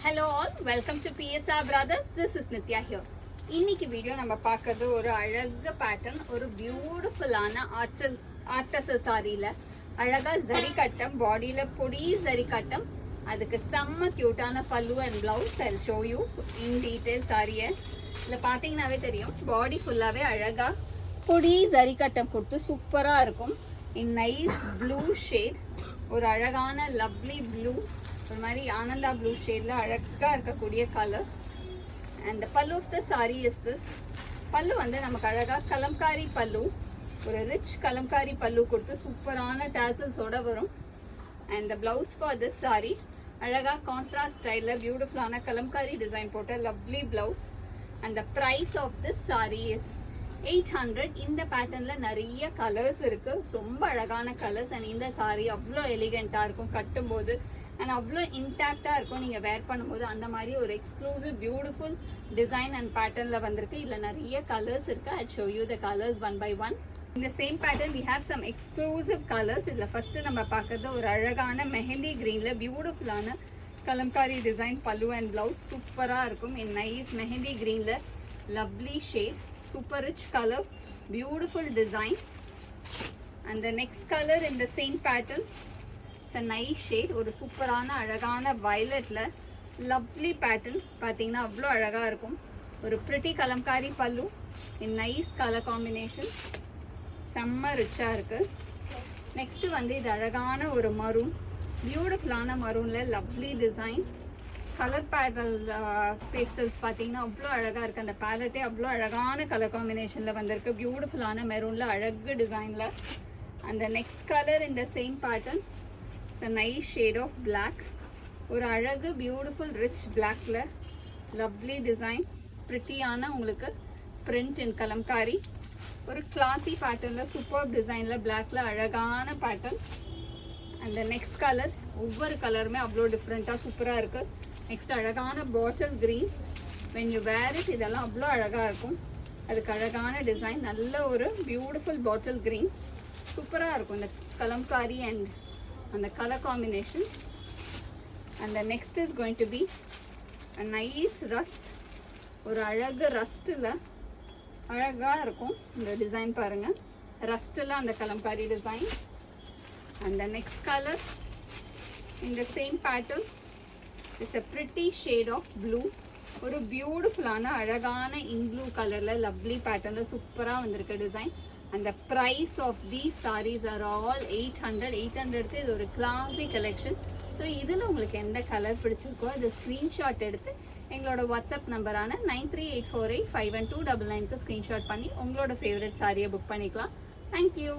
Hello all, welcome to PSR Brothers. This is Nitya here. இன்னைக்கு video நம்ம பார்க்கிறது ஒரு அழகு பேட்டர்ன், ஒரு பியூட்டிஃபுல்லான ஆர்டஸ் சாரியில அழகா ஜரி கட்டம், பாடியில பொடி ஜரி கட்டம், அதுக்கு செம்ம கியூட்டான பல்லு and blouse. I'll show you in detail சாரியை. இதில் பார்த்தீங்கன்னாவே தெரியும், பாடி ஃபுல்லாகவே அழகா பொடி ஜரி கட்டம் கொடுத்து சூப்பராக இருக்கும். இன் நைஸ் ப்ளூ ஷேட், ஒரு அழகான லவ்லி ப்ளூ, ஒரு மாதிரி ஆனந்தா ப்ளூ ஷேடில் அழகாக இருக்கக்கூடிய colour. And the pallu of the sari is this. பல்லு வந்து நமக்கு அழகாக கலம்காரி பல்லு, ஒரு ரிச் கலம்காரி பல்லு கொடுத்து சூப்பரான டேசல்ஸோடு வரும். And the blouse for this sari அழகாக கான்ட்ராஸ்ட் ஸ்டைலில் பியூட்டிஃபுல்லான கலம்காரி டிசைன் போட்ட lovely blouse. And the price of this sari is 800. இந்த பேட்டர்னில் நிறைய கலர்ஸ் இருக்குது, ரொம்ப அழகான கலர்ஸ். அண்ட் இந்த சாரி அவ்வளோ எலிகெண்ட்டாக இருக்கும் கட்டும்போது, அண்ட் அவ்வளோ இன்டாக்டாக இருக்கும் நீங்கள் வேர் பண்ணும்போது. அந்த மாதிரி ஒரு எக்ஸ்க்ளூசிவ் பியூட்டிஃபுல் டிசைன் அண்ட் பேட்டர்னில் வந்திருக்கு. இதில் நிறைய கலர்ஸ் இருக்குது. I'll show you the colors one by one. In the same pattern we have some exclusive colors. இதில் ஃபஸ்ட்டு நம்ம பார்க்குறது ஒரு அழகான மெஹந்தி க்ரீனில் பியூட்டிஃபுல்லான கலம்காரி டிசைன் பல்லு அண்ட் ப்ளவுஸ் சூப்பராக இருக்கும். இன் நைஸ் மெஹந்தி க்ரீனில் lovely shade, super rich color, beautiful design. And the next color in the same pattern, it's a nice shade, ஒரு சூப்பரான அழகான violetல lovely pattern. பார்த்தீங்கன்னா அவ்வளோ அழகாக இருக்கும். ஒரு pretty கலம்காரி பல்லு in nice color combination, செம்ம ரிச்சாக இருக்குது. நெக்ஸ்ட்டு வந்து இது அழகான ஒரு மரூன், பியூட்டிஃபுல்லான மரூனில் லவ்லி டிசைன். கலர் பேஸ்டல்ஸ் பார்த்தீங்கன்னா அவ்வளோ அழகாக இருக்குது. அந்த பேலட்டே அவ்வளோ அழகான கலர் காம்பினேஷனில் வந்திருக்கு, பியூட்டிஃபுல்லான மெரூனில் அழகு டிசைனில். அந்த நெக்ஸ்ட் கலர் இந்த same pattern, it's a nice shade of black, ஒரு அழகு பியூட்டிஃபுல் ரிச் பிளாக்ல லவ்லி டிசைன், ப்ரிட்டியான உங்களுக்கு பிரிண்ட் இன் கலம்காரி, ஒரு கிளாசி பேட்டர்னில் சூப்பர் டிசைனில் பிளாக்ல அழகான பேட்டர்ன். அந்த நெக்ஸ்ட் கலர், ஒவ்வொரு கலருமே அவ்வளோ டிஃப்ரெண்ட்டாக சூப்பராக இருக்குது. நெக்ஸ்ட் அழகான bottle green, when you wear it இதெல்லாம் அவ்வளோ அழகாக இருக்கும். அதுக்கு அழகான டிசைன், நல்ல ஒரு பியூட்டிஃபுல் பாட்டில் க்ரீன், சூப்பராக இருக்கும் இந்த கலம்காரி அண்ட் அந்த colour combination. And next is going to be a nice rust, ஒரு அழகு ரஸ்ட்டில் அழகாக இருக்கும் இந்த டிசைன் பாருங்கள். ரஸ்ட்டில் அந்த Kalamkari design. And the next color in the same pattern is a pretty shade of blue, ஒரு பியூட்டிஃபுல்லான அழகான இன் ப்ளூ கலரில் லவ்லி பேட்டர்னில் சூப்பராக வந்திருக்க டிசைன். அந்த price of these saris are all 800. 800க்கு இது ஒரு கிளாசி கலெக்ஷன். ஸோ இதில் உங்களுக்கு எந்த கலர் பிடிச்சிருக்கோ அது ஸ்க்ரீன்ஷாட் எடுத்து எங்களோட வாட்ஸ்அப் நம்பரான 9384851299க்கு ஸ்க்ரீன்ஷாட் பண்ணி உங்களோட ஃபேவரட் சாரியை புக் பண்ணிக்கலாம். தேங்க்யூ.